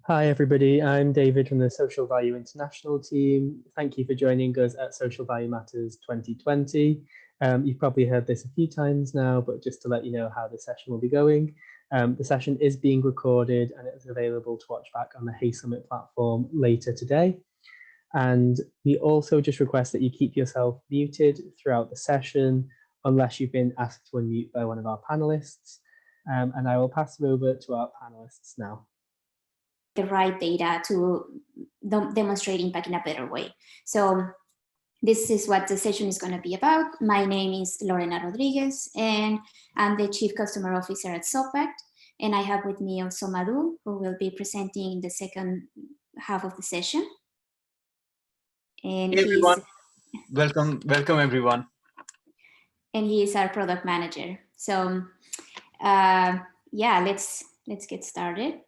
Hi, everybody. I'm David from the Social Value International team. Thank you for joining us at Social Value Matters 2020. You've probably heard this a few times now, but just to let you know how the session will be going. The session is being recorded and it's available to watch back on the Hey Summit platform later today. And we also just request that you keep yourself muted throughout the session, unless you've been asked to unmute by one of our panelists. And I will pass it over to our panelists now. The right data to demonstrate impact in a better way. So this is what the session is going to be about. My name is Lorena Rodriguez, and I'm the Chief Customer Officer at SOPACT. And I have with me also Madhu, who will be presenting in the second half of the session. And hey everyone. Welcome everyone. And he is our product manager. So yeah, let's get started.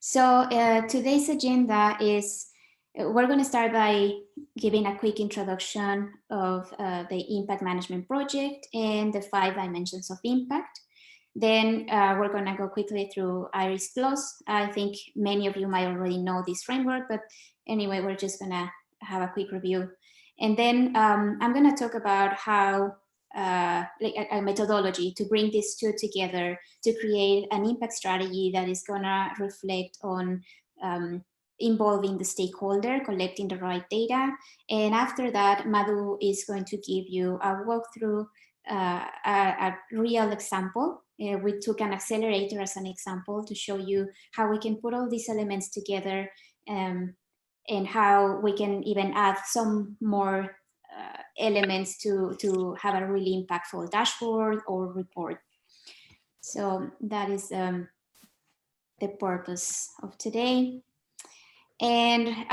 So today's agenda is, we're going to start by giving a quick introduction of the impact management project and the 5 dimensions of impact. Then we're going to go quickly through IRIS+. I think many of you might already know this framework, but anyway, we're just going to have a quick review. And then I'm going to talk about how like a methodology to bring these two together to create an impact strategy that is gonna reflect on involving the stakeholder, collecting the right data. And after that, Madhu is going to give you a walkthrough, a real example. We took an accelerator as an example to show you how we can put all these elements together and how we can even add some more elements to have a really impactful dashboard or report. So that is the purpose of today. And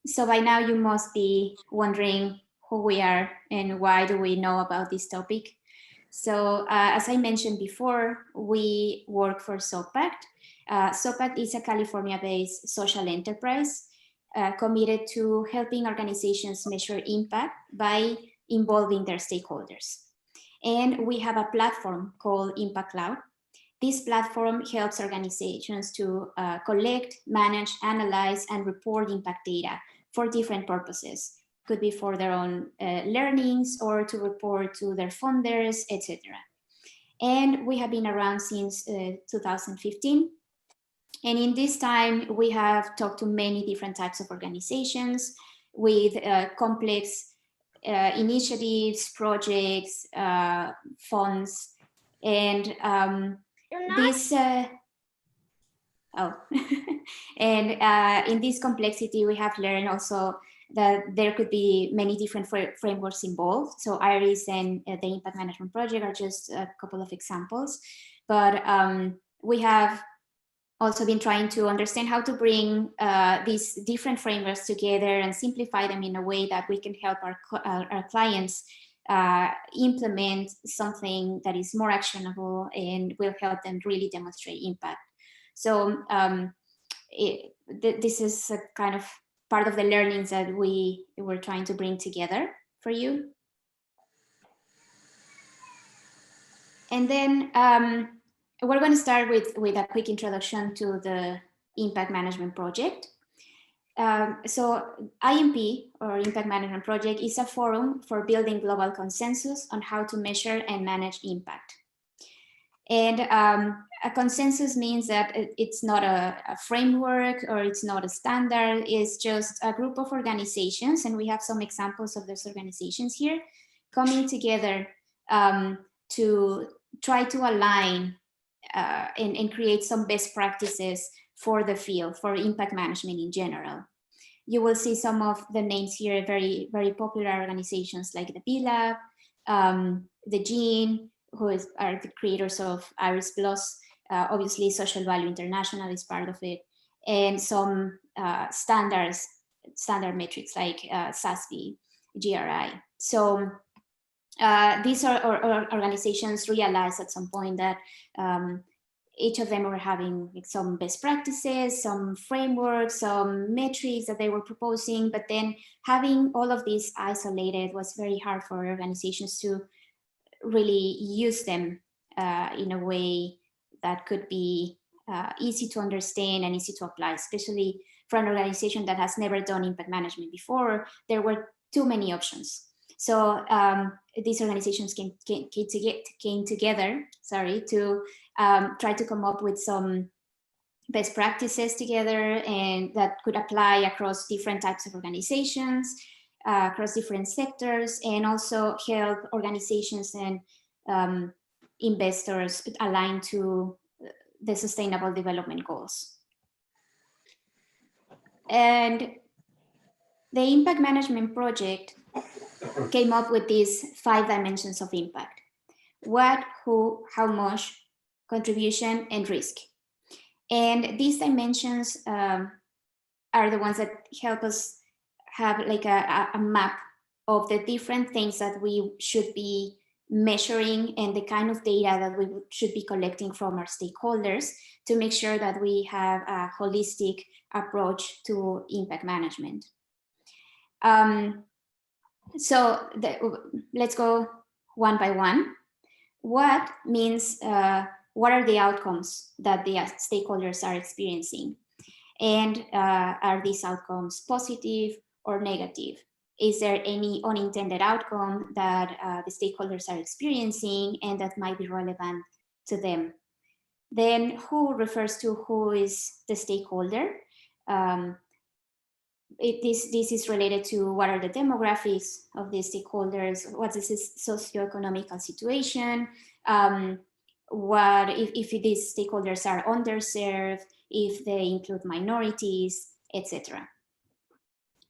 so by now you must be wondering who we are and why do we know about this topic. So as I mentioned before, we work for SOPACT. SOPACT is a California-based social enterprise committed to helping organizations measure impact by involving their stakeholders. And we have a platform called Impact Cloud. This platform helps organizations to collect, manage, analyze, and report impact data for different purposes. Could be for their own learnings or to report to their funders, etc. And we have been around since 2015. And in this time, we have talked to many different types of organizations with complex initiatives, projects, funds, and this. And in this complexity, we have learned also that there could be many different frameworks involved. So IRIS and the Impact Management Project are just a couple of examples, but we have also been trying to understand how to bring these different frameworks together and simplify them in a way that we can help our clients implement something that is more actionable and will help them really demonstrate impact. So this is a kind of part of the learnings that we were trying to bring together for you. And then we're going to start with a quick introduction to the Impact Management Project. So IMP, or Impact Management Project, is a forum for building global consensus on how to measure and manage impact. And a consensus means that it's not a framework or it's not a standard, it's just a group of organizations, and we have some examples of those organizations here, coming together to try to align and create some best practices for the field, for impact management in general. You will see some of the names here, very, very popular organizations like the B-Lab, the GENE, who are the creators of IRIS+, obviously Social Value International is part of it, and some standard metrics like SASB, GRI. So these are organizations realized at some point that each of them were having some best practices, some frameworks, some metrics that they were proposing, but then having all of these isolated was very hard for organizations to really use them in a way that could be easy to understand and easy to apply, especially for an organization that has never done impact management before. There were too many options. So these organizations came together, to try to come up with some best practices together, and that could apply across different types of organizations, across different sectors, and also help organizations and investors align to the Sustainable Development Goals. And the impact management project came up with these 5 dimensions of impact: what, who, how much, contribution, and risk. And these dimensions are the ones that help us have like a map of the different things that we should be measuring and the kind of data that we should be collecting from our stakeholders to make sure that we have a holistic approach to impact management. Let's go one by one. What means, what are the outcomes that the stakeholders are experiencing? And are these outcomes positive or negative? Is there any unintended outcome that the stakeholders are experiencing and that might be relevant to them? Then who refers to who is the stakeholder. This is related to what are the demographics of the stakeholders, what is this socioeconomic situation, what if these stakeholders are underserved, if they include minorities, etc.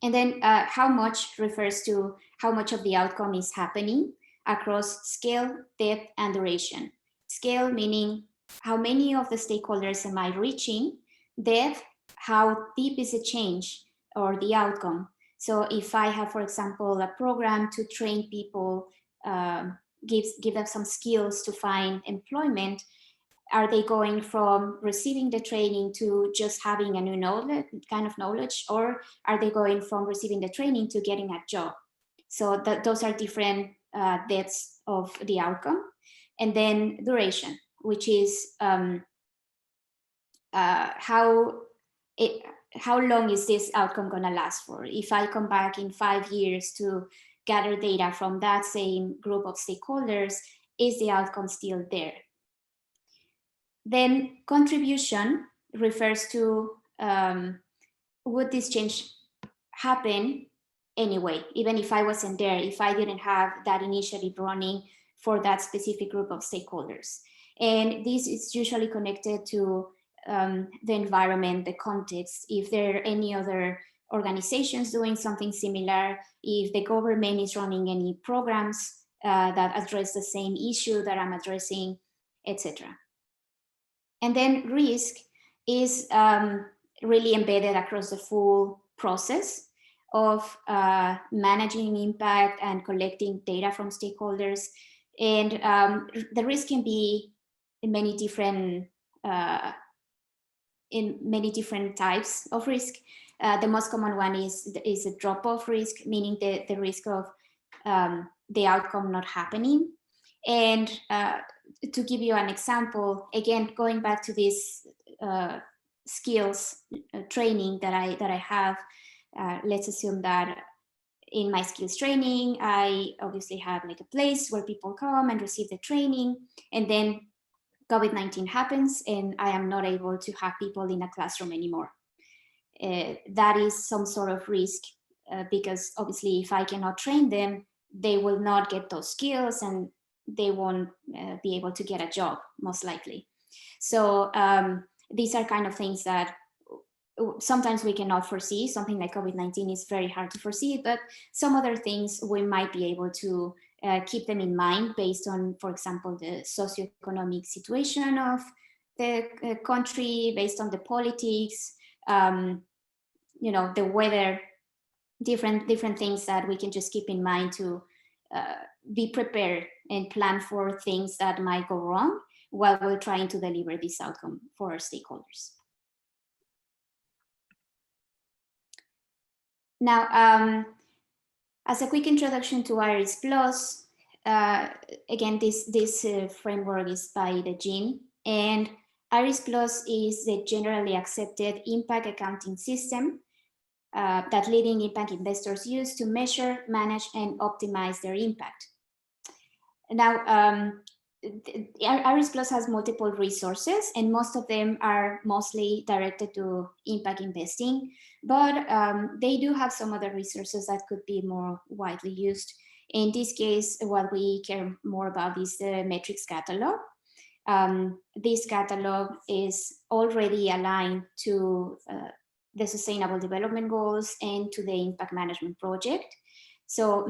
And then how much refers to how much of the outcome is happening across scale, depth, and duration. Scale meaning how many of the stakeholders am I reaching? Depth, how deep is the change or the outcome? So if I have, for example, a program to train people, give them some skills to find employment, are they going from receiving the training to just having a new knowledge, or are they going from receiving the training to getting a job? So those are different depths of the outcome. And then duration, which is how long is this outcome going to last for? If I come back in 5 years to gather data from that same group of stakeholders, is the outcome still there? Then contribution refers to would this change happen anyway, even if I wasn't there, if I didn't have that initiative running for that specific group of stakeholders. And this is usually connected to the environment, the context, if there are any other organizations doing something similar, if the government is running any programs that address the same issue that I'm addressing, etc. And then risk is really embedded across the full process of managing impact and collecting data from stakeholders. And the risk can be in many different types of risk. The most common one is a drop-off risk, meaning the risk of the outcome not happening. And to give you an example, again, going back to this skills training that I have, let's assume that in my skills training, I obviously have like a place where people come and receive the training, and then COVID-19 happens and I am not able to have people in a classroom anymore. That is some sort of risk because obviously if I cannot train them, they will not get those skills and they won't be able to get a job, most likely. So these are kind of things that sometimes we cannot foresee. Something like COVID-19 is very hard to foresee, but some other things we might be able to keep them in mind based on, for example, the socioeconomic situation of the country, based on the politics, you know, the weather, different things that we can just keep in mind to be prepared and plan for things that might go wrong while we're trying to deliver this outcome for our stakeholders. Now, as a quick introduction to IRIS Plus, again, this framework is by the GIN, and IRIS Plus is the generally accepted impact accounting system that leading impact investors use to measure, manage, and optimize their impact. Now, IRIS Plus has multiple resources, and most of them are mostly directed to impact investing, but they do have some other resources that could be more widely used. In this case, what we care more about is the metrics catalog. This catalog is already aligned to the Sustainable Development Goals and to the Impact Management Project. So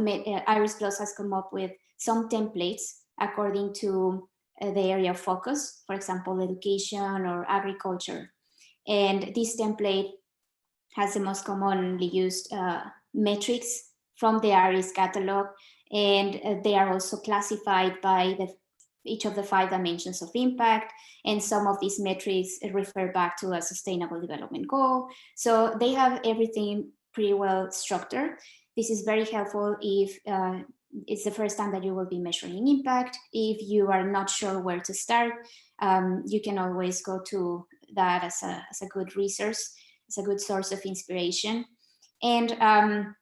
IRIS Plus has come up with some templates according to the area of focus, for example, education or agriculture. And this template has the most commonly used metrics from the IRIS catalog, and they are also classified by each of the 5 dimensions of impact, and some of these metrics refer back to a sustainable development goal. So they have everything pretty well structured. This is very helpful if it's the first time that you will be measuring impact. If you are not sure where to start, you can always go to that as a good resource. It's a good source of inspiration. And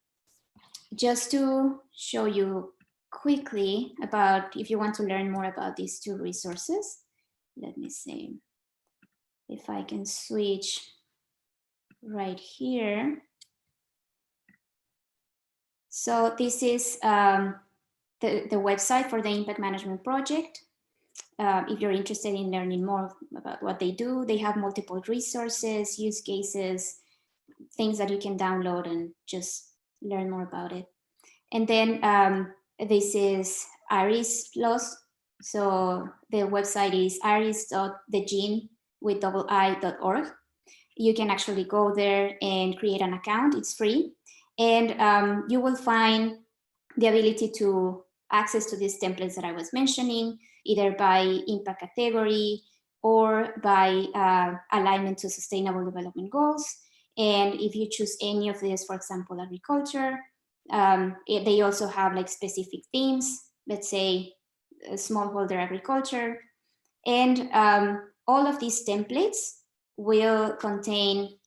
just to show you quickly about, if you want to learn more about these 2 resources, let me see if I can switch right here. So this is the website for the Impact Management Project. If you're interested in learning more about what they do, they have multiple resources, use cases, things that you can download and just learn more about it. And then this is IRIS Plus. So the website is iris.thegene.org. You can actually go there and create an account. It's free. And you will find the ability to access to these templates that I was mentioning, either by impact category or by alignment to sustainable development goals. And if you choose any of these, for example, agriculture, they also have like specific themes, let's say smallholder agriculture. And all of these templates will contain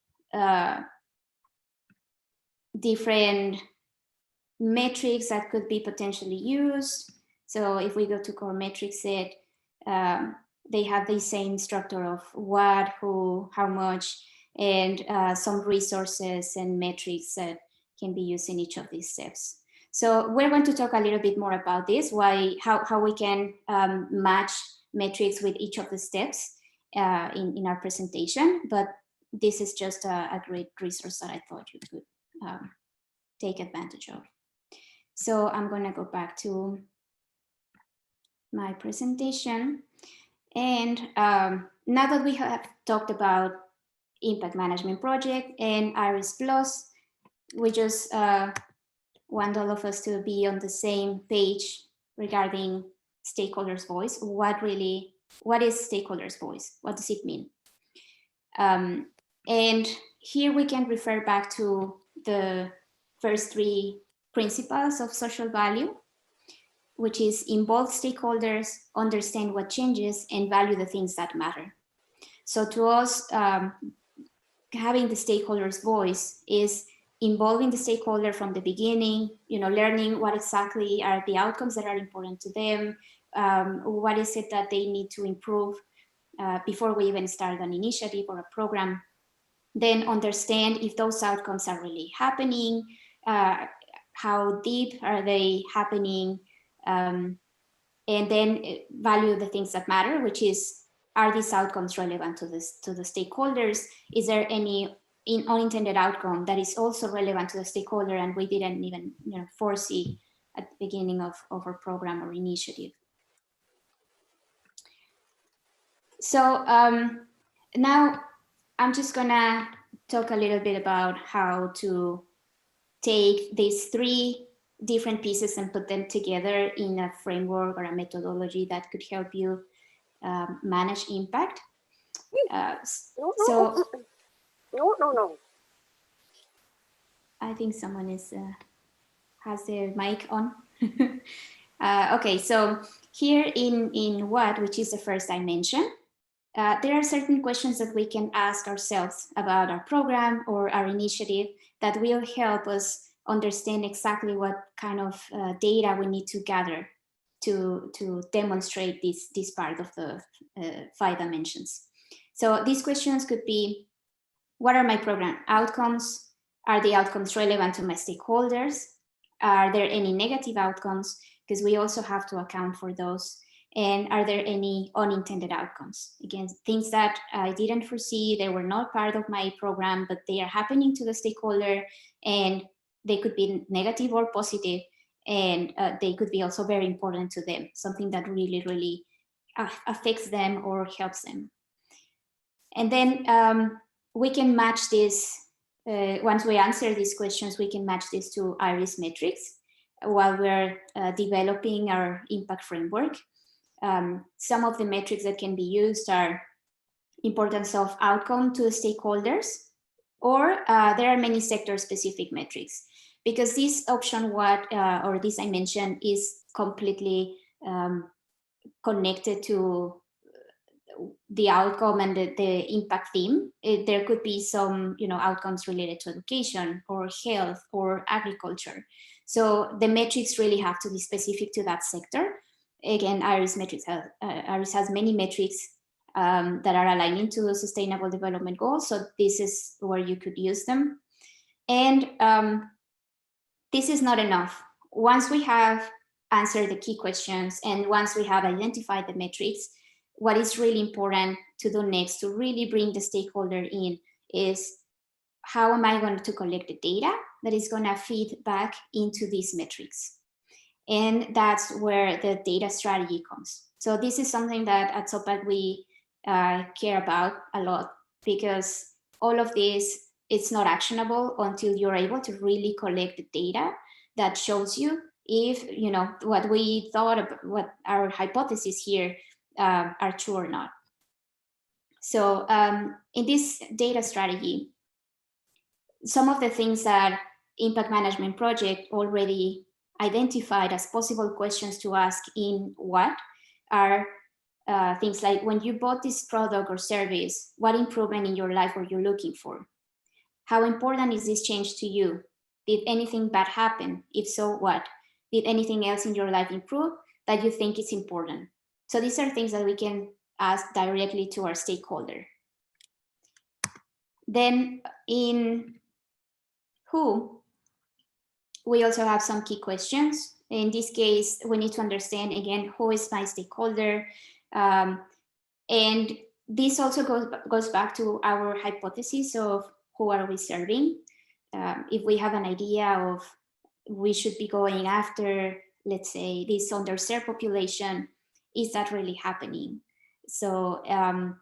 different metrics that could be potentially used. So if we go to core metrics set, they have the same structure of what, who, how much, and some resources and metrics that can be used in each of these steps. So we're going to talk a little bit more about this, how we can match metrics with each of the steps in our presentation, but this is just a great resource that I thought you could take advantage of. So I'm going to go back to my presentation. And now that we have talked about Impact Management Project and IRIS Plus, we just want all of us to be on the same page regarding stakeholders' voice. What is stakeholders' voice? What does it mean? And here we can refer back to the first 3 principles of social value, which is involve stakeholders, understand what changes, and value the things that matter. So to us, having the stakeholders' voice is involving the stakeholder from the beginning, learning what exactly are the outcomes that are important to them, what is it that they need to improve before we even start an initiative or a program. Then understand if those outcomes are really happening, how deep are they happening, and then value the things that matter, which is, are these outcomes relevant to the stakeholders? Is there any unintended outcome that is also relevant to the stakeholder and we didn't even foresee at the beginning of our program or initiative? So now I'm just gonna talk a little bit about how to take these 3 different pieces and put them together in a framework or a methodology that could help you manage impact. So No. I think someone has their mic on. Okay, so here in what, which is the first dimension, there are certain questions that we can ask ourselves about our program or our initiative that will help us understand exactly what kind of data we need to gather to demonstrate this part of the 5 dimensions. So these questions could be, what are my program outcomes? Are the outcomes relevant to my stakeholders? Are there any negative outcomes? Because we also have to account for those. And are there any unintended outcomes? Again, things that I didn't foresee, they were not part of my program, but they are happening to the stakeholder, and they could be negative or positive, and they could be also very important to them, something that really, really affects them or helps them. And then we can match this, once we answer these questions, we can match this to IRIS metrics while we're developing our impact framework. Some of the metrics that can be used are importance of outcome to the stakeholders, or there are many sector-specific metrics, because this option or this dimension is completely connected to the outcome and the impact theme. There could be some, outcomes related to education or health or agriculture. So the metrics really have to be specific to that sector. Again, IRIS has many metrics that are aligning to the Sustainable Development Goals. So this is where you could use them. And this is not enough. Once we have answered the key questions and once we have identified the metrics, what is really important to do next to really bring the stakeholder in is, how am I going to collect the data that is going to feed back into these metrics? And that's where the data strategy comes. So this is something that at SOPAC we care about a lot, because all of this, it's not actionable until you're able to really collect the data that shows you if, what we thought about, what our hypotheses here are true or not. So in this data strategy, some of the things that Impact Management Project already identified as possible questions to ask in what are things like, when you bought this product or service, what improvement in your life were you looking for? How important is this change to you? Did anything bad happen? If so, what? Did anything else in your life improve that you think is important? So these are things that we can ask directly to our stakeholder. Then in who, we also have some key questions. In this case, we need to understand, again, who is my stakeholder? And this also goes back to our hypothesis of who are we serving. If we have an idea of we should be going after, let's say, this underserved population, is that really happening? So I'll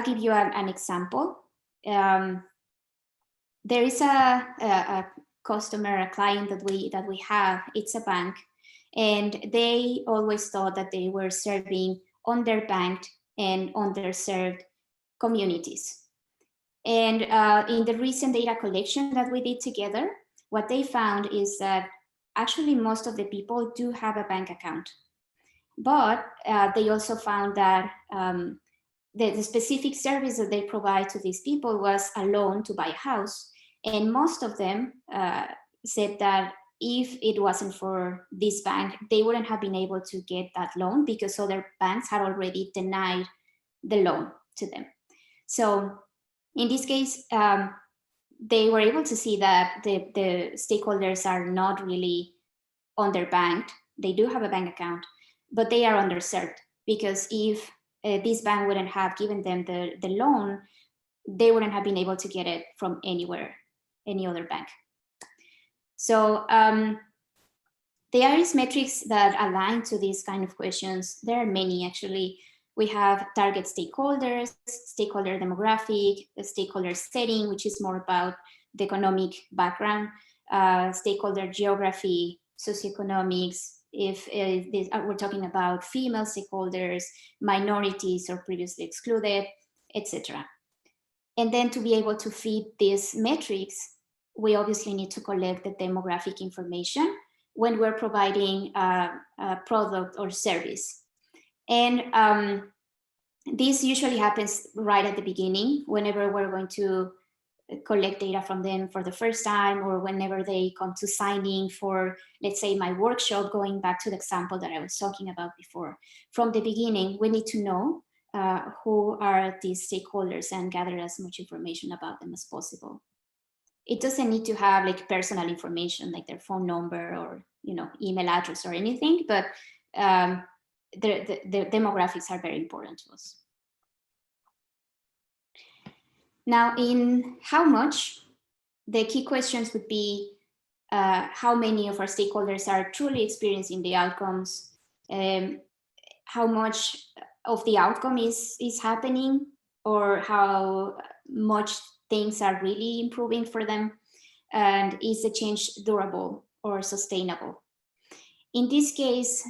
give you an example. There is a customer, a client that we have. It's a bank, and they always thought that they were serving underbanked and underserved communities. And in the recent data collection that we did together, what they found is that actually most of the people do have a bank account. But they also found that the specific service that they provide to these people was a loan to buy a house. And most of them said that if it wasn't for this bank, they wouldn't have been able to get that loan because other banks had already denied the loan to them. So in this case, they were able to see that the stakeholders are not really underbanked. They do have a bank account, but they are underserved, because if this bank wouldn't have given them the loan, they wouldn't have been able to get it from anywhere, any other bank. So the IRIS metrics that align to these kind of questions, there are many actually. We have target stakeholders, stakeholder demographic, the stakeholder setting, which is more about the economic background, stakeholder geography, socioeconomics, if we're talking about female stakeholders, minorities or previously excluded, etc. And then to be able to feed these metrics, we obviously need to collect the demographic information when we're providing a product or service. And This usually happens right at the beginning, whenever we're going to collect data from them for the first time, or whenever they come to signing for, let's say, my workshop, going back to the example that I was talking about before. From the beginning, we need to know who are these stakeholders and gather as much information about them as possible. It doesn't need to have like personal information, like their phone number or email address or anything, but the demographics are very important to us. Now, in how much, the key questions would be how many of our stakeholders are truly experiencing the outcomes, how much of the outcome is happening, or how much things are really improving for them, and is the change durable or sustainable. In this case,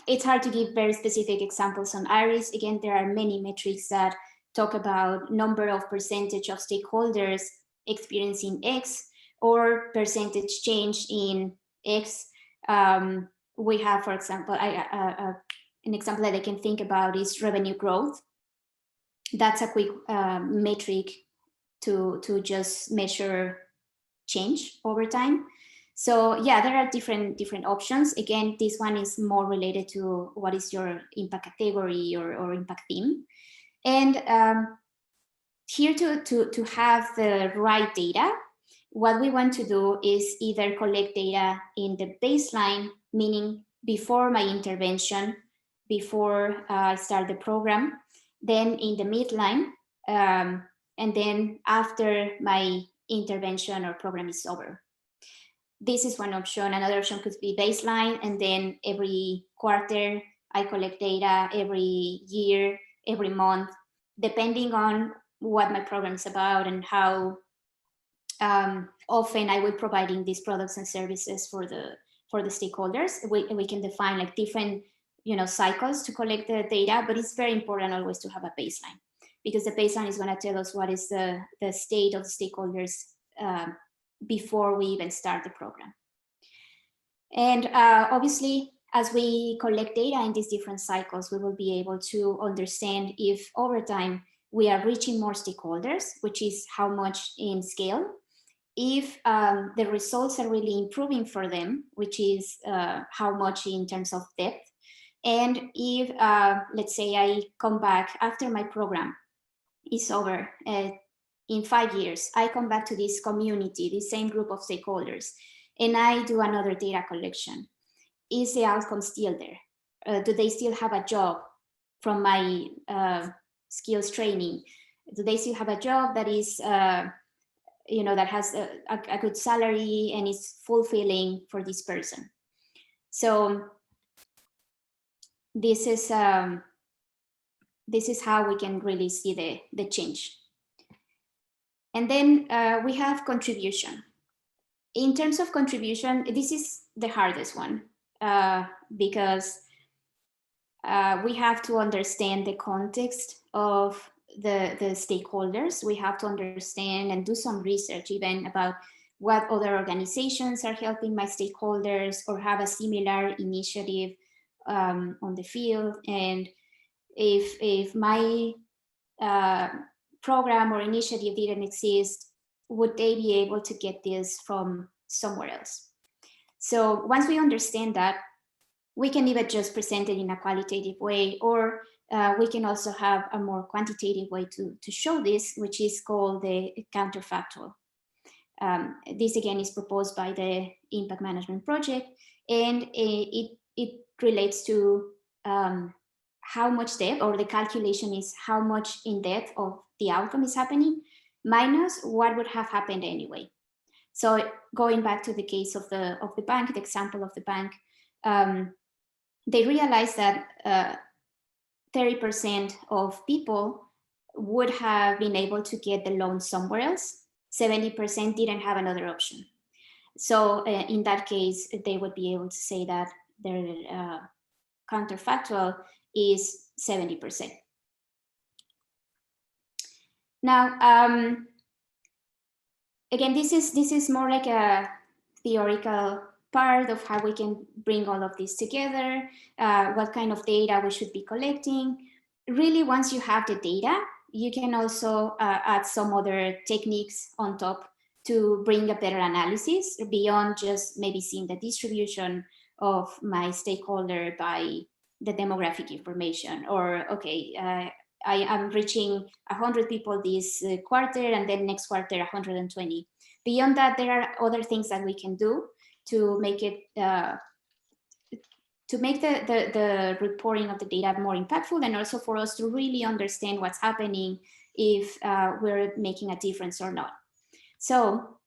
it's hard to give very specific examples on IRIS. Again, there are many metrics that talk about number of percentage of stakeholders experiencing X or percentage change in X. We have, for example, an example that I can think about is revenue growth. That's a quick metric to just measure change over time. So yeah, there are different options. Again, this one is more related to what is your impact category or impact theme. And here to have the right data, what we want to do is either collect data in the baseline, meaning before my intervention, before I start the program, then in the midline, and then after my intervention or program is over. This is one option. Another option could be baseline, and then every quarter I collect data, every year, every month, depending on what my program is about and how often I will be providing these products and services for the stakeholders. We can define like different cycles to collect the data, but it's very important always to have a baseline, because the baseline is going to tell us what is the state of the stakeholders before we even start the program. And obviously, as we collect data in these different cycles, we will be able to understand if over time we are reaching more stakeholders, which is how much in scale, if the results are really improving for them, which is how much in terms of depth, and if, let's say, I come back after my program is over, in 5 years, I come back to this community, this same group of stakeholders, and I do another data collection. Is the outcome still there? Do they still have a job from my skills training? Do they still have a job that is, that has a good salary and is fulfilling for this person? So this is how we can really see the change. And then we have contribution. In terms of contribution, this is the hardest one because we have to understand the context of the stakeholders. We have to understand and do some research even about what other organizations are helping my stakeholders or have a similar initiative on the field. And if my program or initiative didn't exist, would they be able to get this from somewhere else? So once we understand that, we can either just present it in a qualitative way, or we can also have a more quantitative way to show this, which is called the counterfactual. This again is proposed by the Impact Management Project, and it relates to how much depth, or the calculation is how much in depth of the outcome is happening, minus what would have happened anyway. So going back to the case of the bank, the example of the bank, they realized that 30% of people would have been able to get the loan somewhere else. 70% didn't have another option. So in that case, they would be able to say that their counterfactual is 70%. Now, again, this is more like a theoretical part of how we can bring all of this together, what kind of data we should be collecting. really, once you have the data, you can also add some other techniques on top to bring a better analysis beyond just maybe seeing the distribution of my stakeholder by the demographic information, or okay, I am reaching 100 people this quarter, and then next quarter 120. Beyond that, there are other things that we can do to make it to make the reporting of the data more impactful, and also for us to really understand what's happening, if we're making a difference or not. So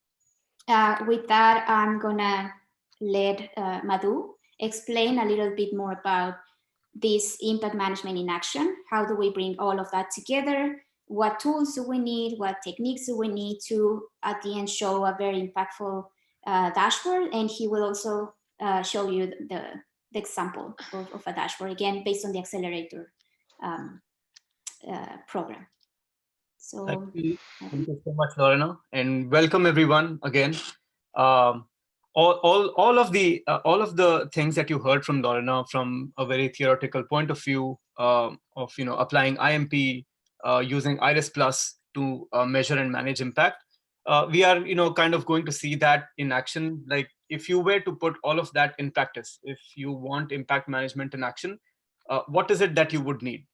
with that, I'm gonna let Madhu explain a little bit more about this impact management in action. How do we bring all of that together? What tools do we need? What techniques do we need to, at the end, show a very impactful dashboard? And he will also show you the example of a dashboard, again, based on the accelerator program. So Thank you so much, Lorena, and welcome everyone again. All of the things that you heard from Lorena from a very theoretical point of view, of applying IMP, using Iris Plus to measure and manage impact. We are kind of going to see that in action. Like, if you were to put all of that in practice, if you want impact management in action, what is it that you would need?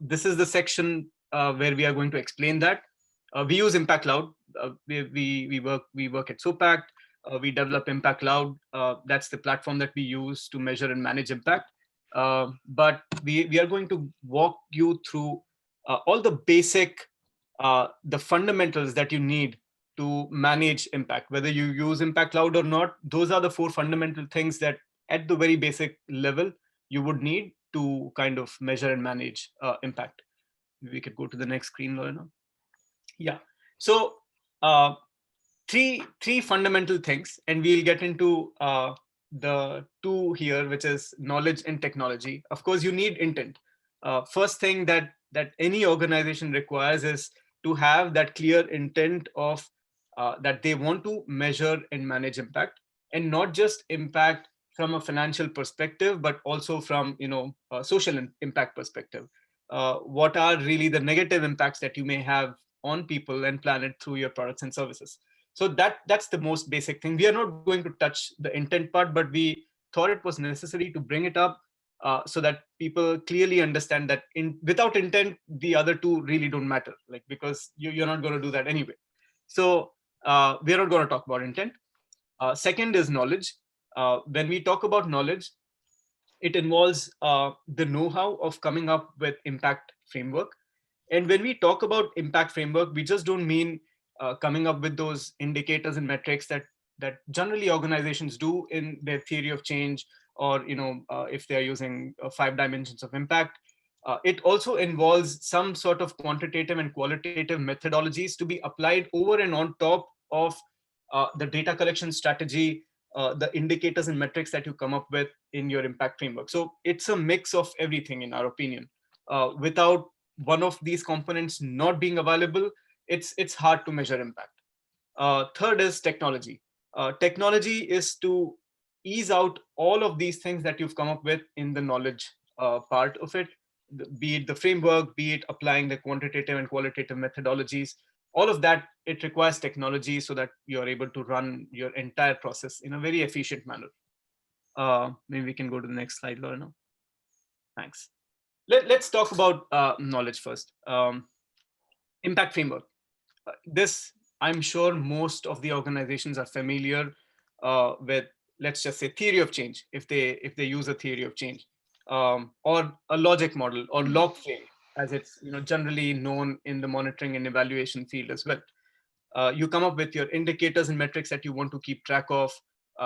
This is the section where we are going to explain that. We use Impact Cloud. We work at SOPACT. We develop Impact Cloud. That's the platform that we use to measure and manage impact. But we are going to walk you through all the basic, the fundamentals that you need to manage impact. Whether you use Impact Cloud or not, those are the 4 fundamental things that at the very basic level you would need to kind of measure and manage impact. We could go to the next screen, Lorena. Yeah. So three fundamental things, and we'll get into the 2 here, which is knowledge and technology. Of course, you need intent. First thing that any organization requires is to have that clear intent of that they want to measure and manage impact, and not just impact from a financial perspective, but also from a social impact perspective. What are really the negative impacts that you may have on people and planet through your products and services? So that's the most basic thing. We are not going to touch the intent part, but we thought it was necessary to bring it up so that people clearly understand that without intent, the other 2 really don't matter, like, because you're not going to do that anyway. So we're not going to talk about intent. Second is knowledge. When we talk about knowledge, it involves the know-how of coming up with impact framework. And when we talk about impact framework, we just don't mean coming up with those indicators and metrics that generally organizations do in their theory of change, or if they're using 5 dimensions of impact. It also involves some sort of quantitative and qualitative methodologies to be applied over and on top of the data collection strategy, the indicators and metrics that you come up with in your impact framework. So it's a mix of everything, in our opinion. Without one of these components not being available, it's hard to measure impact. Third is technology. Technology is to ease out all of these things that you've come up with in the knowledge part of it, be it the framework, be it applying the quantitative and qualitative methodologies. All of that, it requires technology so that you're able to run your entire process in a very efficient manner. Maybe we can go to the next slide, Lorena. Thanks. Let's talk about knowledge first. Impact framework. This, I'm sure most of the organizations are familiar with, let's just say, theory of change, if they use a theory of change, or a logic model, or log frame, as it's generally known in the monitoring and evaluation field as well. You come up with your indicators and metrics that you want to keep track of.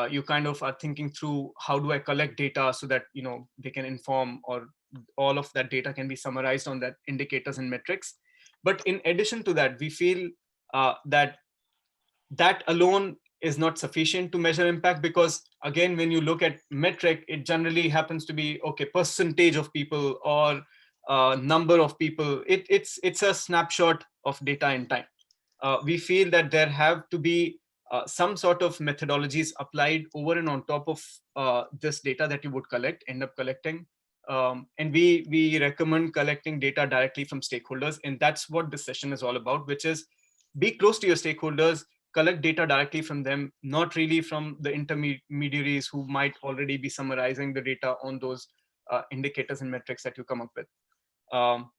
You kind of are thinking through, how do I collect data so that they can inform, or all of that data can be summarized on that indicators and metrics. But in addition to that, we feel that alone is not sufficient to measure impact, because again, when you look at metric, it generally happens to be, okay, percentage of people, or number of people. It's a snapshot of data in time. We feel that there have to be some sort of methodologies applied over and on top of this data that you would end up collecting, And we recommend collecting data directly from stakeholders. And that's what this session is all about, which is be close to your stakeholders, collect data directly from them, not really from the intermediaries who might already be summarizing the data on those indicators and metrics that you come up with.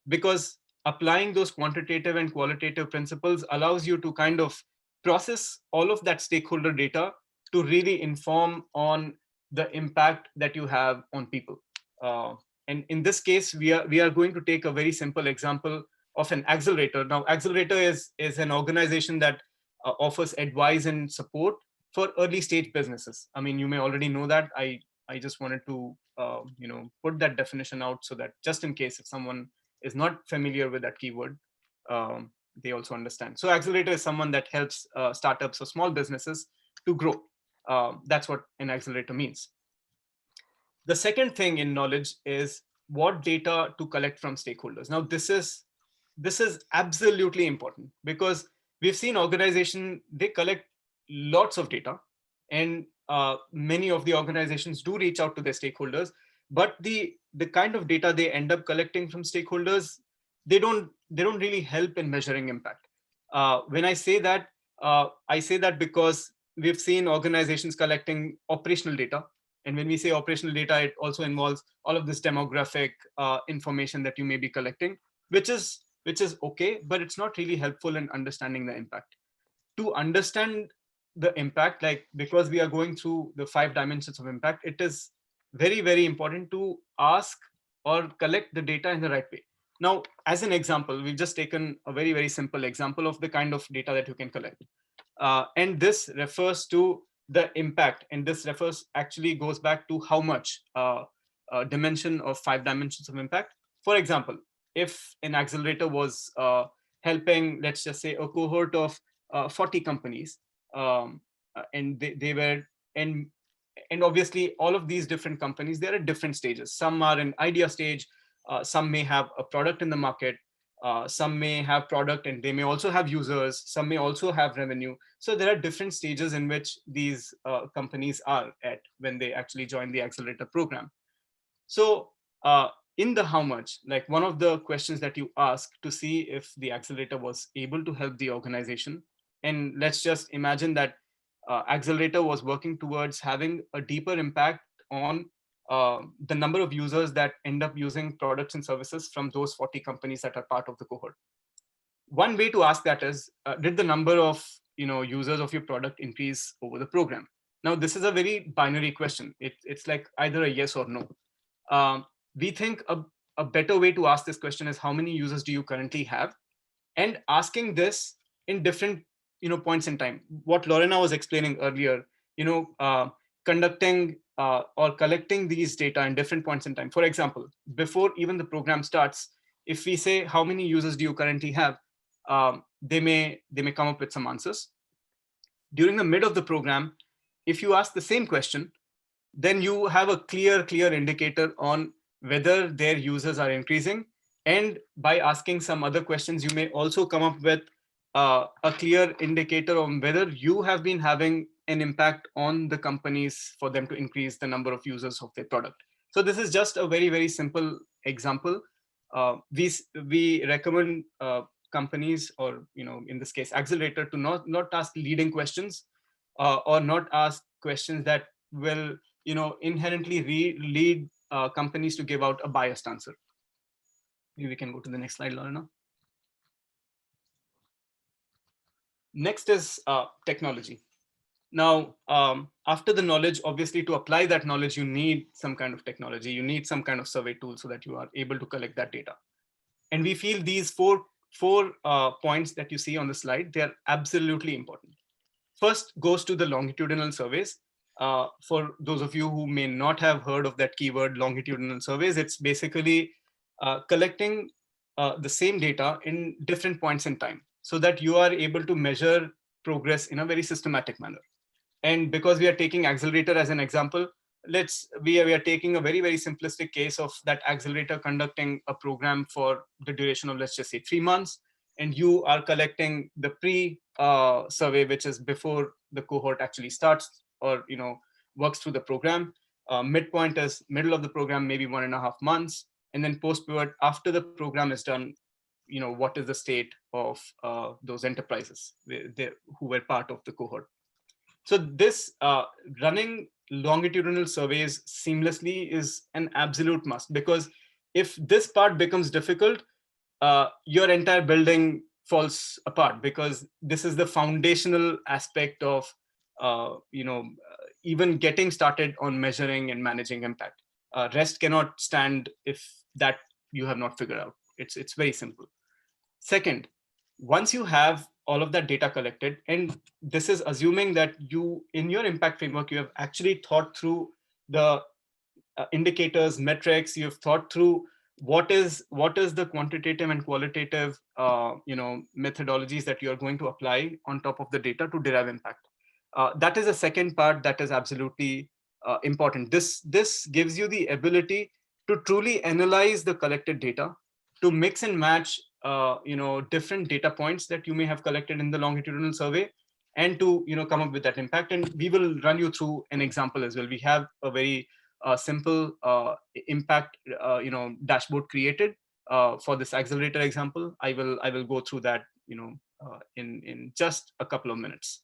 Because applying those quantitative and qualitative principles allows you to kind of process all of that stakeholder data to really inform on the impact that you have on people. And in this case, we are going to take a very simple example of an accelerator. Now, accelerator is an organization that offers advice and support for early stage businesses. I mean, you may already know that. I just wanted to put that definition out so that just in case if someone is not familiar with that keyword, they also understand. So accelerator is someone that helps startups or small businesses to grow. That's what an accelerator means. The second thing in knowledge is what data to collect from stakeholders. Now, this is absolutely important because we've seen organizations, they collect lots of data, and many of the organizations do reach out to their stakeholders, but the kind of data they end up collecting from stakeholders, they don't really help in measuring impact. When I say that because we've seen organizations collecting operational data. And when we say operational data, it also involves all of this demographic information that you may be collecting, which is okay, but it's not really helpful in understanding the impact. To understand the impact, like because we are going through the 5 dimensions of impact, it is very, very important to ask or collect the data in the right way. Now, as an example, we've just taken a very, very simple example of the kind of data that you can collect. And this refers to the impact, and this actually goes back to how much dimension of 5 dimensions of impact. For example, if an accelerator was helping, let's just say, a cohort of 40 companies, and they were, and obviously all of these different companies, they're at different stages. Some are in idea stage, some may have a product in the market, some may have product and they may also have users, some may also have revenue. So there are different stages in which these companies are at when they actually join the accelerator program. So in the how much, like one of the questions that you ask to see if the accelerator was able to help the organization, and let's just imagine that accelerator was working towards having a deeper impact on the number of users that end up using products and services from those 40 companies that are part of the cohort. One way to ask that is, did the number of users of your product increase over the program? Now, this is a very binary question. It's like either a yes or no. We think a better way to ask this question is how many users do you currently have, and asking this in different points in time. What Lorena was explaining earlier, conducting or collecting these data in different points in time. For example, before even the program starts, if we say how many users do you currently have, they may come up with some answers. During the mid of the program, if you ask the same question, then you have a clear indicator on whether their users are increasing. And by asking some other questions, you may also come up with a clear indicator on whether you have been having an impact on the companies for them to increase the number of users of their product. So this is just a very, very simple example. We recommend companies, or in this case accelerator, to not ask leading questions or not ask questions that will inherently lead companies to give out a biased answer. Maybe we can go to the next slide, Lorena. Next is technology. Now, after the knowledge, obviously to apply that knowledge, you need some kind of technology. You need some kind of survey tool so that you are able to collect that data. And we feel these four points that you see on the slide, they are absolutely important. First goes to the longitudinal surveys. For those of you who may not have heard of that keyword, longitudinal surveys, it's basically collecting the same data in different points in time so that you are able to measure progress in a very systematic manner. And because we are taking accelerator as an example, we are taking a very, very simplistic case of that accelerator conducting a program for the duration of, let's just say, 3 months. And you are collecting the pre-survey, which is before the cohort actually starts or works through the program. midpoint is middle of the program, maybe 1.5 months, and then post pivot after the program is done, what is the state of those enterprises who were part of the cohort. So this running longitudinal surveys seamlessly is an absolute must, because if this part becomes difficult, your entire building falls apart, because this is the foundational aspect of even getting started on measuring and managing impact. Rest cannot stand if that you have not figured out. It's very simple. Second, once you have all of that data collected, and this is assuming that you, in your impact framework, you have actually thought through the indicators, metrics, you've thought through what is the quantitative and qualitative methodologies that you're going to apply on top of the data to derive impact. That is a second part that is absolutely important. This gives you the ability to truly analyze the collected data, to mix and match different data points that you may have collected in the longitudinal survey, and to come up with that impact. And we will run you through an example as well. We have a very simple impact dashboard created for this accelerator example. I will go through that in just a couple of minutes.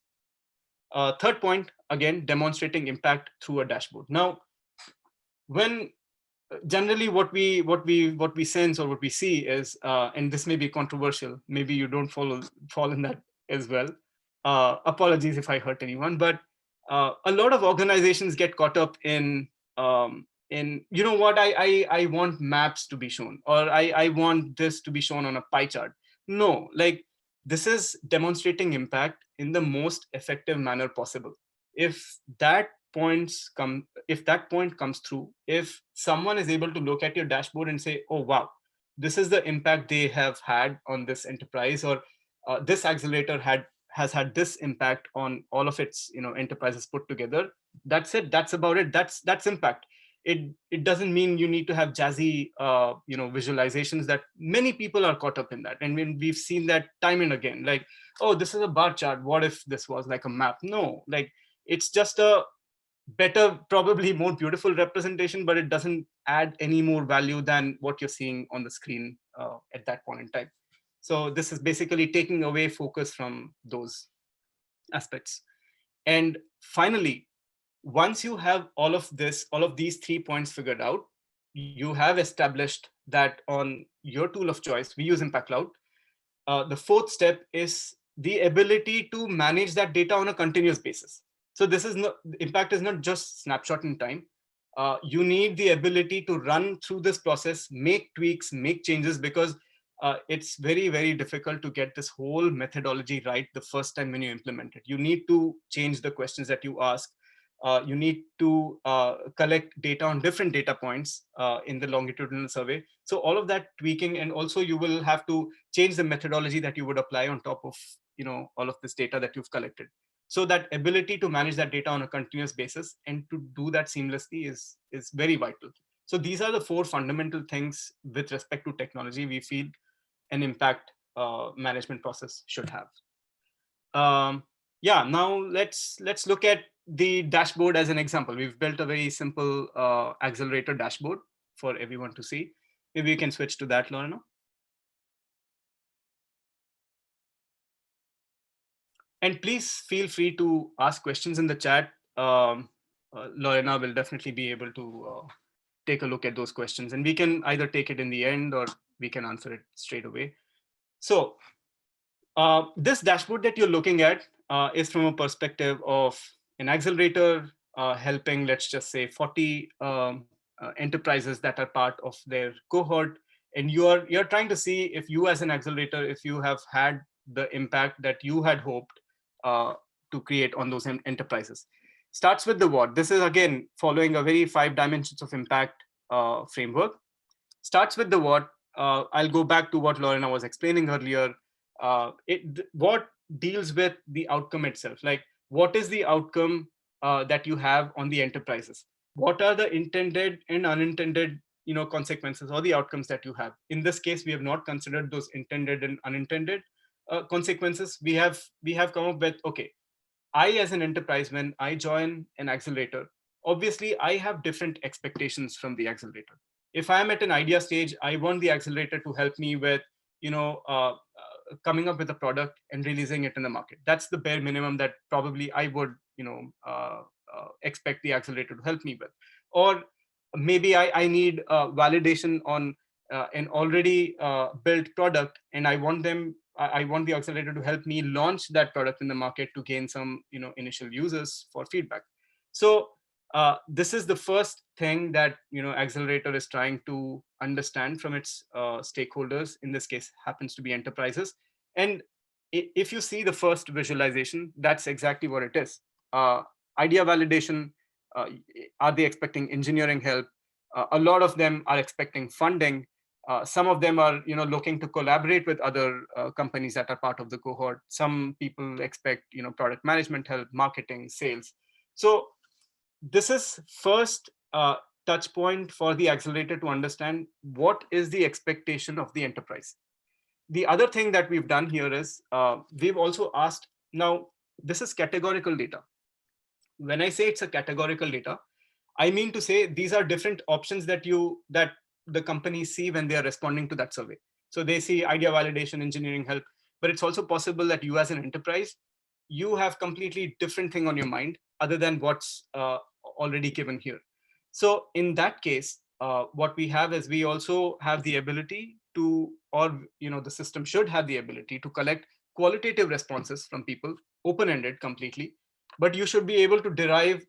Third point, again, demonstrating impact through a dashboard. Now, when generally what we sense or what we see is, and this may be controversial, maybe you don't fall in that as well. Apologies if I hurt anyone, but a lot of organizations get caught up in what, I want maps to be shown, or I want this to be shown on a pie chart. No, like, this is demonstrating impact in the most effective manner possible. If that point comes through, if someone is able to look at your dashboard and say, oh wow, this is the impact they have had on this enterprise, or this accelerator has had this impact on all of its enterprises put together, that's it, that's about it, that's impact. It doesn't mean you need to have jazzy visualizations that many people are caught up in that. And when we've seen that time and again, like, oh, this is a bar chart, what if this was like a map? No, like, it's just a better, probably more beautiful representation, but it doesn't add any more value than what you're seeing on the screen at that point in time. So this is basically taking away focus from those aspects. And finally, once you have all of these 3 points figured out, you have established that on your tool of choice, we use Impact Cloud. The fourth step is the ability to manage that data on a continuous basis. So this is not, impact is not just snapshot in time. You need the ability to run through this process, make tweaks, make changes, because it's very, very difficult to get this whole methodology right the first time when you implement it. You need to change the questions that you ask. You need to collect data on different data points in the longitudinal survey. So all of that tweaking, and also you will have to change the methodology that you would apply on top of all of this data that you've collected. So that ability to manage that data on a continuous basis and to do that seamlessly is very vital. So these are the 4 fundamental things with respect to technology we feel an impact management process should have. Yeah, now let's look at the dashboard as an example. We've built a very simple accelerator dashboard for everyone to see. Maybe you can switch to that, Lorena. And please feel free to ask questions in the chat. Lorena will definitely be able to take a look at those questions, and we can either take it in the end or we can answer it straight away. So this dashboard that you're looking at is from a perspective of an accelerator helping, let's just say, 40 enterprises that are part of their cohort. And you're trying to see if you as an accelerator, if you have had the impact that you had hoped to create on those enterprises. Starts with the what. This is, again, following a very 5 dimensions of impact framework. Starts with the what. I'll go back to what Lorena was explaining earlier. What deals with the outcome itself, like what is the outcome that you have on the enterprises, what are the intended and unintended consequences or the outcomes that you have. In this case, we have not considered those intended and unintended consequences. We have come up with, okay, I as an enterprise, when I join an accelerator, obviously I have different expectations from the accelerator. If I'm at an idea stage, I want the accelerator to help me with, coming up with a product and releasing it in the market. That's the bare minimum that probably I would, expect the accelerator to help me with. Or maybe I need validation on an already built product, and I want the accelerator to help me launch that product in the market to gain some, initial users for feedback. So this is the first thing that, accelerator is trying to understand from its stakeholders. In this case, happens to be enterprises. And if you see the first visualization, that's exactly what it is. Idea validation. Are they expecting engineering help? A lot of them are expecting funding. Some of them are, looking to collaborate with other companies that are part of the cohort. Some people expect, product management help, marketing, sales. So this is first touch point for the accelerator to understand what is the expectation of the enterprise. The other thing that we've done here is we've also asked, now this is categorical data. When I say it's a categorical data, I mean to say these are different options that the companies see when they are responding to that survey. So they see idea validation, engineering help, but it's also possible that you as an enterprise, you have completely different thing on your mind other than what's already given here. So in that case, what we have is we also have the ability to, or the system should have the ability to collect qualitative responses from people, open-ended completely, but you should be able to derive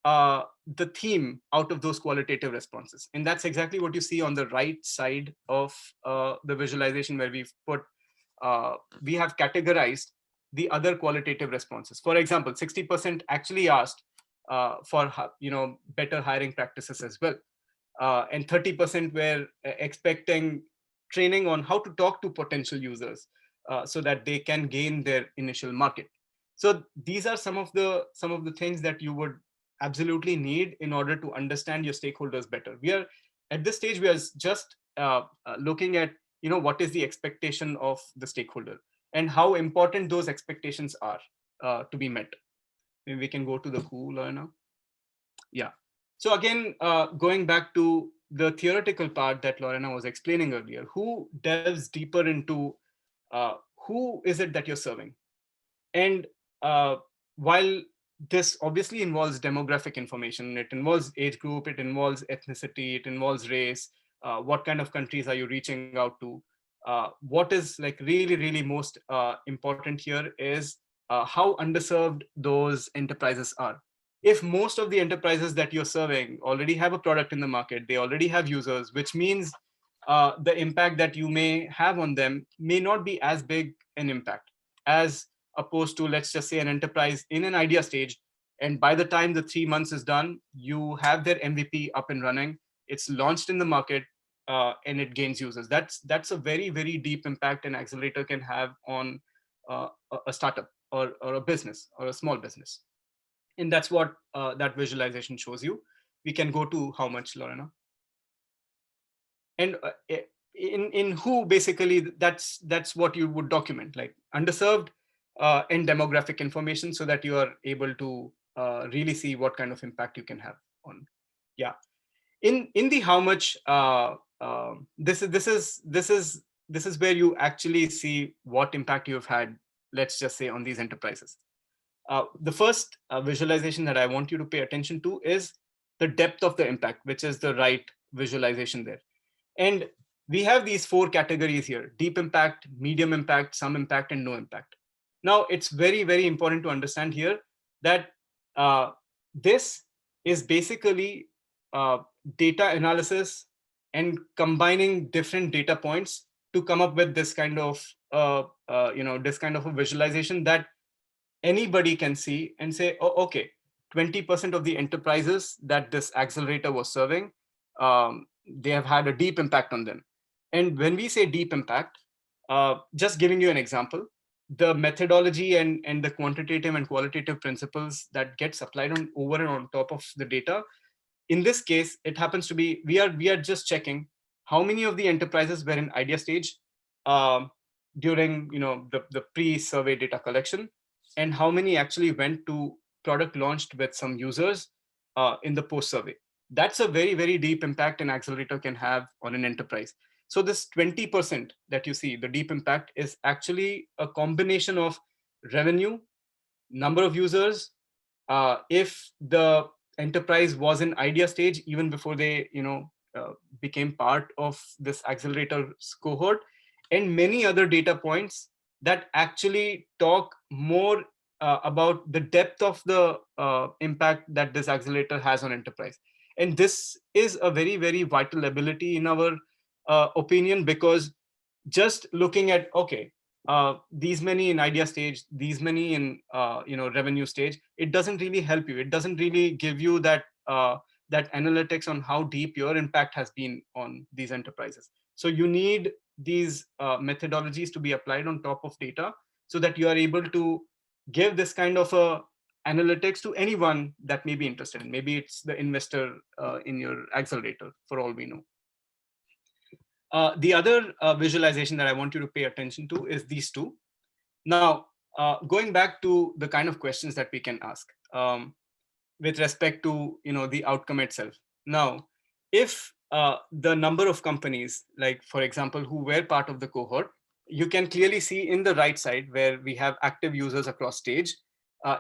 the theme out of those qualitative responses. And that's exactly what you see on the right side of the visualization, where we've put, we have categorized the other qualitative responses. For example, 60% actually asked for better hiring practices as well. And 30% were expecting training on how to talk to potential users so that they can gain their initial market. So these are some of the things that you would absolutely need in order to understand your stakeholders better. We are at this stage, we are just looking at what is the expectation of the stakeholder and how important those expectations are to be met. Maybe we can go to the who now. Yeah. So again, going back to the theoretical part that Lorena was explaining earlier, who delves deeper into who is it that you're serving? And while this obviously involves demographic information, it involves age group, it involves ethnicity, it involves race, what kind of countries are you reaching out to? What is like really most important here is how underserved those enterprises are. If most of the enterprises that you're serving already have a product in the market, they already have users, which means the impact that you may have on them may not be as big an impact as opposed to, let's just say, an enterprise in an idea stage. And by the time the 3 months is done, you have their MVP up and running, it's launched in the market, and it gains users. That's a very deep impact an accelerator can have on a startup or a business or a small business. And that's what that visualization shows you. We can go to how much, Lorena. And in who, basically, that's what you would document, like underserved and demographic information, so that you are able to really see what kind of impact you can have on. Yeah. In the how much, this is where you actually see what impact you have had, let's just say, on these enterprises. The first visualization that I want you to pay attention to is the depth of the impact, which is the right visualization there. And we have these 4 categories here: deep impact, medium impact, some impact, and no impact. Now, it's very important to understand here that this is basically data analysis and combining different data points to come up with this kind of this kind of a visualization that anybody can see and say, oh, okay, 20% of the enterprises that this accelerator was serving, they have had a deep impact on them. And when we say deep impact, just giving you an example, the methodology and the quantitative and qualitative principles that gets applied over and on top of the data, in this case, it happens to be, we are just checking how many of the enterprises were in idea stage during the pre-survey data collection, and how many actually went to product launched with some users in the post-survey. That's a very, very deep impact an accelerator can have on an enterprise. So this 20% that you see, the deep impact, is actually a combination of revenue, number of users, if the enterprise was in idea stage even before they became part of this accelerator cohort, and many other data points that actually talk more about the depth of the impact that this accelerator has on enterprise. And this is a very, very vital ability in our opinion, because just looking at, okay, these many in idea stage, these many in revenue stage, it doesn't really help you. It doesn't really give you that that analytics on how deep your impact has been on these enterprises. So you need these methodologies to be applied on top of data, so that you are able to give this kind of analytics to anyone that may be interested in. Maybe it's the investor in your accelerator, for all we know. The other visualization that I want you to pay attention to is these two. Now, going back to the kind of questions that we can ask with respect to the outcome itself. Now, if the number of companies, like for example, who were part of the cohort, you can clearly see in the right side where we have active users across stage,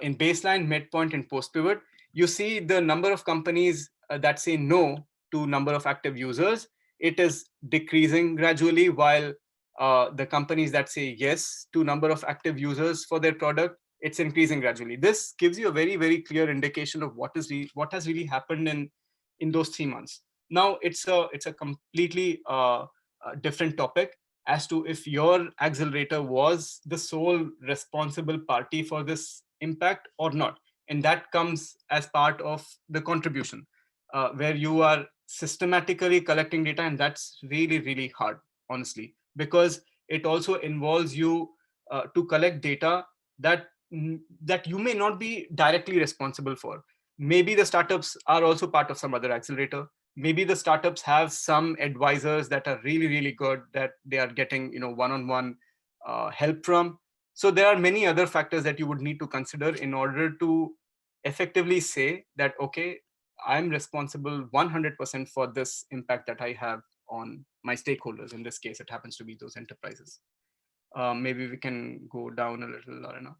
in baseline, midpoint, and post pivot, you see the number of companies that say no to number of active users. It is decreasing gradually, while the companies that say yes to number of active users for their product, it's increasing gradually. This gives you a very, very clear indication of what has really happened in those 3 months. Now, it's a completely different topic as to if your accelerator was the sole responsible party for this impact or not. And that comes as part of the contribution, where you are systematically collecting data. And that's really, really hard, honestly, because it also involves you to collect data that you may not be directly responsible for. Maybe the startups are also part of some other accelerator. Maybe the startups have some advisors that are really, really good, that they are getting one-on-one help from. So there are many other factors that you would need to consider in order to effectively say that, okay, I'm responsible 100% for this impact that I have on my stakeholders. In this case, it happens to be those enterprises. Maybe we can go down a little, Lorena.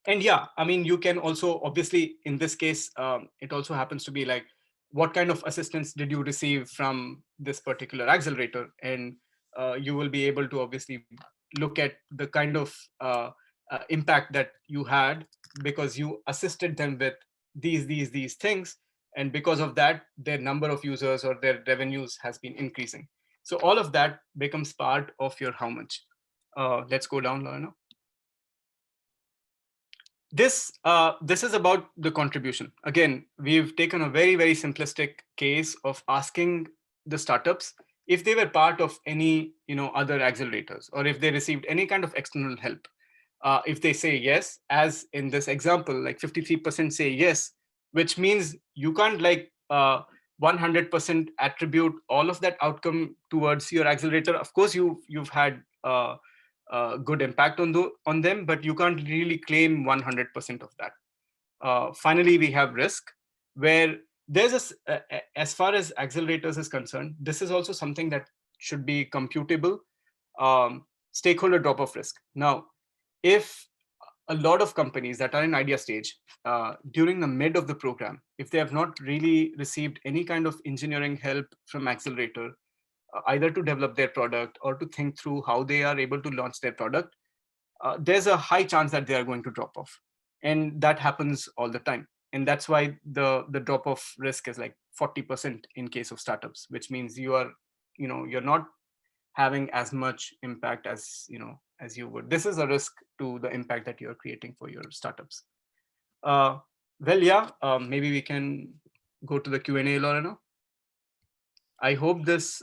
And yeah, I mean, you can also, obviously, in this case, it also happens to be like, what kind of assistance did you receive from this particular accelerator? And you will be able to obviously look at the kind of impact that you had because you assisted them with these things. And because of that, their number of users or their revenues has been increasing. So all of that becomes part of your how much. Let's go down, Lorena. This is about the contribution. Again, we've taken a very, very simplistic case of asking the startups if they were part of any other accelerators, or if they received any kind of external help. If they say yes, as in this example, like 53% say yes, which means you can't like 100% attribute all of that outcome towards your accelerator. Of course, you've had good impact on them, but you can't really claim 100% of that. Finally, we have risk, where there's as far as accelerators is concerned, this is also something that should be computable. Stakeholder drop-off risk. Now, if a lot of companies that are in idea stage during the mid of the program, if they have not really received any kind of engineering help from accelerator, either to develop their product or to think through how they are able to launch their product, there's a high chance that they are going to drop off. And that happens all the time. And that's why the drop-off risk is like 40% in case of startups, which means you're not having as much impact as you would. This is a risk to the impact that you're creating for your startups. Well, yeah, maybe we can go to the Q&A, Lorena. I hope this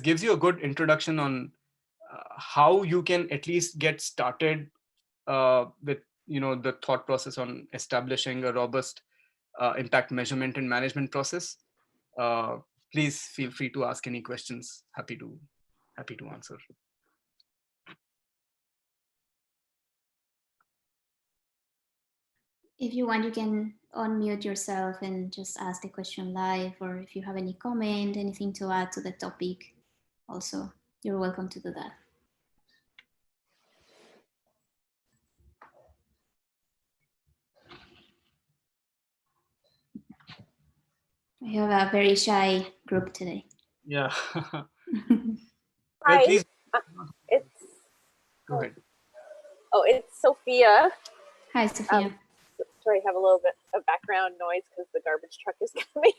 gives you a good introduction on how you can at least get started with the thought process on establishing a robust impact measurement and management process. Please feel free to ask any questions. Happy to answer. If you want, you can unmute yourself and just ask the question live, or if you have any comment, anything to add to the topic, also, you're welcome to do that. We have a very shy group today. Yeah. Hi. Well, please It's go ahead. oh, it's Sophia. Hi, Sophia. Sorry, I have a little bit of background noise because the garbage truck is coming.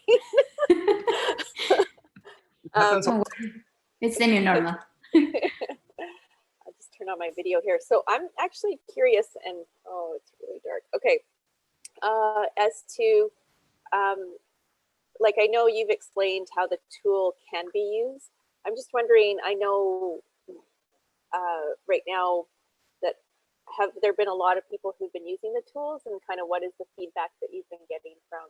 It's the new normal. I'll just turn on my video here. So I'm actually curious, and oh, it's really dark. Okay, as to like I know you've explained how the tool can be used. I'm just wondering. I know right now that have there been a lot of people who've been using the tools, and kind of what is the feedback that you've been getting from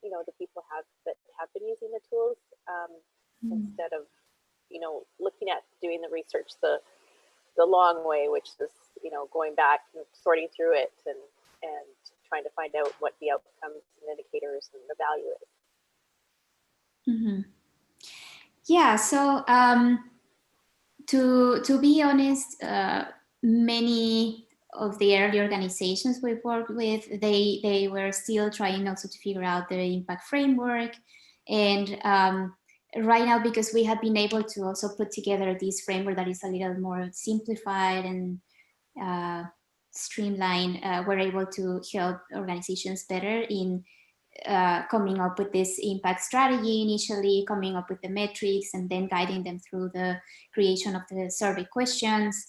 you know, the people that have been using the tools instead of, you know, looking at doing the research the long way, which is, you know, going back and sorting through it and trying to find out what the outcomes and indicators and the value is. Mm-hmm. Yeah, so to be honest, many of the early organizations we've worked with, they were still trying also to figure out the impact framework. And right now, because we have been able to also put together this framework that is a little more simplified and streamlined, we're able to help organizations better in coming up with this impact strategy initially, coming up with the metrics, and then guiding them through the creation of the survey questions.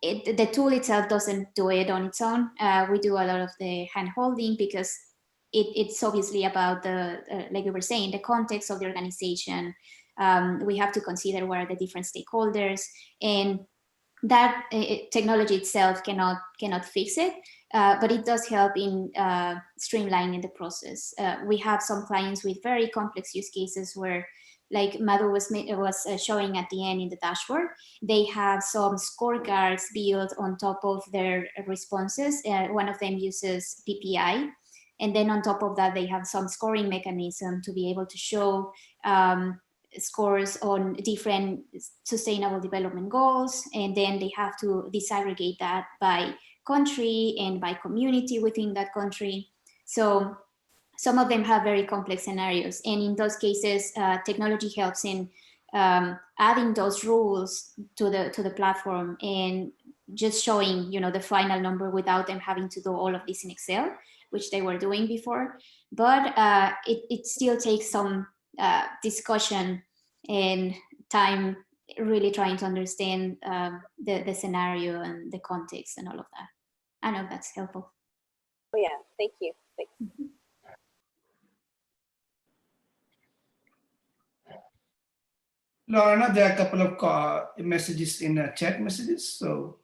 The tool itself doesn't do it on its own. We do a lot of the hand-holding because it's obviously about the, like we were saying, the context of the organization. We have to consider what are the different stakeholders, and that technology itself cannot fix it, but it does help in streamlining the process. We have some clients with very complex use cases where, like Madhu was showing at the end in the dashboard, they have some scorecards built on top of their responses. One of them uses PPI. And then on top of that, they have some scoring mechanism to be able to show scores on different sustainable development goals. And then they have to disaggregate that by country and by community within that country. So some of them have very complex scenarios. And in those cases, technology helps in adding those rules to the platform and just showing, you know, the final number without them having to do all of this in Excel, which they were doing before. But it still takes some discussion and time really trying to understand the scenario and the context and all of that. I know that's helpful. Oh yeah, thank you. Thanks. Mm-hmm. Lorna, there are a couple of messages in chat messages. So,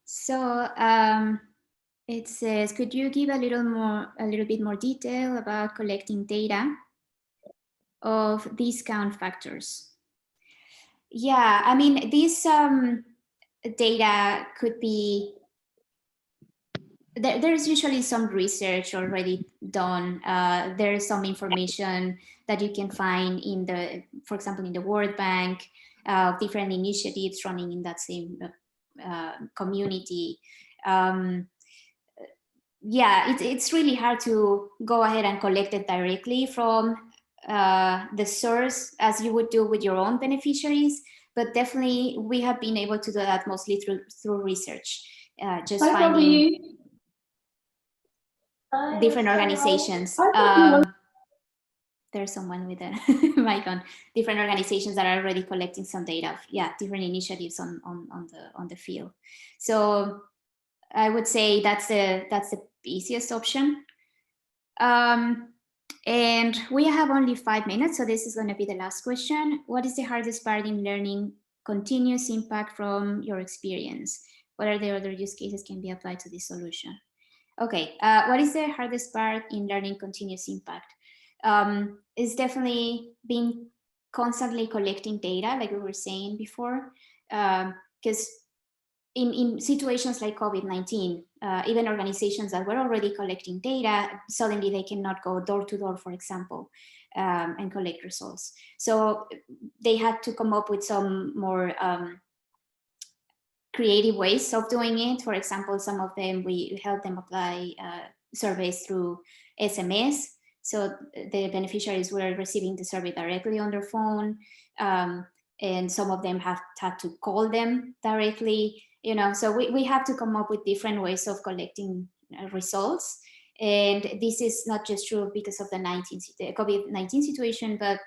so it says, could you give a little bit more detail about collecting data of discount factors? Yeah, I mean, these data could be, there's usually some research already done. There's some information that you can find in the, for example, in the World Bank, different initiatives running in that same community. Yeah, it's really hard to go ahead and collect it directly from the source as you would do with your own beneficiaries, but definitely we have been able to do that mostly through research, just finding different organizations. There's someone with a mic on. Different organizations that are already collecting some data. Yeah, different initiatives on the field. So I would say that's the easiest option. And we have only 5 minutes, so this is going to be the last question. What is the hardest part in learning continuous impact from your experience? What are the other use cases can be applied to this solution? Okay, what is the hardest part in learning continuous impact? It's definitely being constantly collecting data, like we were saying before, because in situations like COVID-19, even organizations that were already collecting data, suddenly they cannot go door to door, for example, and collect results. So they had to come up with some more creative ways of doing it. For example, some of them, we helped them apply surveys through SMS. So the beneficiaries were receiving the survey directly on their phone. And some of them have had to call them directly, you know, so we have to come up with different ways of collecting results. And this is not just true because of the COVID-19 situation, but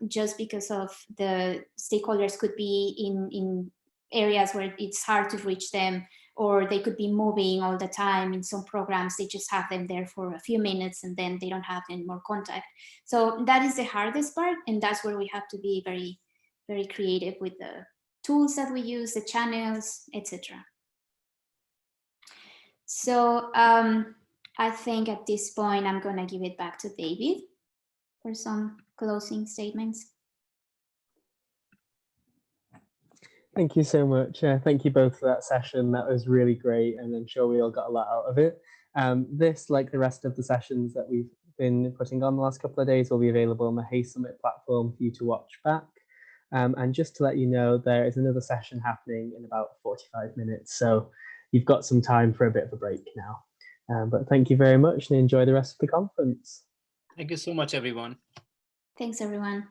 just because of the stakeholders could be in areas where it's hard to reach them, or they could be moving all the time. In some programs, they just have them there for a few minutes and then they don't have any more contact. So that is the hardest part. And that's where we have to be very, very creative with the tools that we use, the channels, etc. So I think at this point, I'm going to give it back to David for some closing statements. Thank you so much. Thank you both for that session. That was really great, and I'm sure we all got a lot out of it. This, like the rest of the sessions that we've been putting on the last couple of days, will be available on the Hay Summit platform for you to watch back. And just to let you know, there is another session happening in about 45 minutes. So you've got some time for a bit of a break now. But thank you very much and enjoy the rest of the conference. Thank you so much, everyone. Thanks, everyone.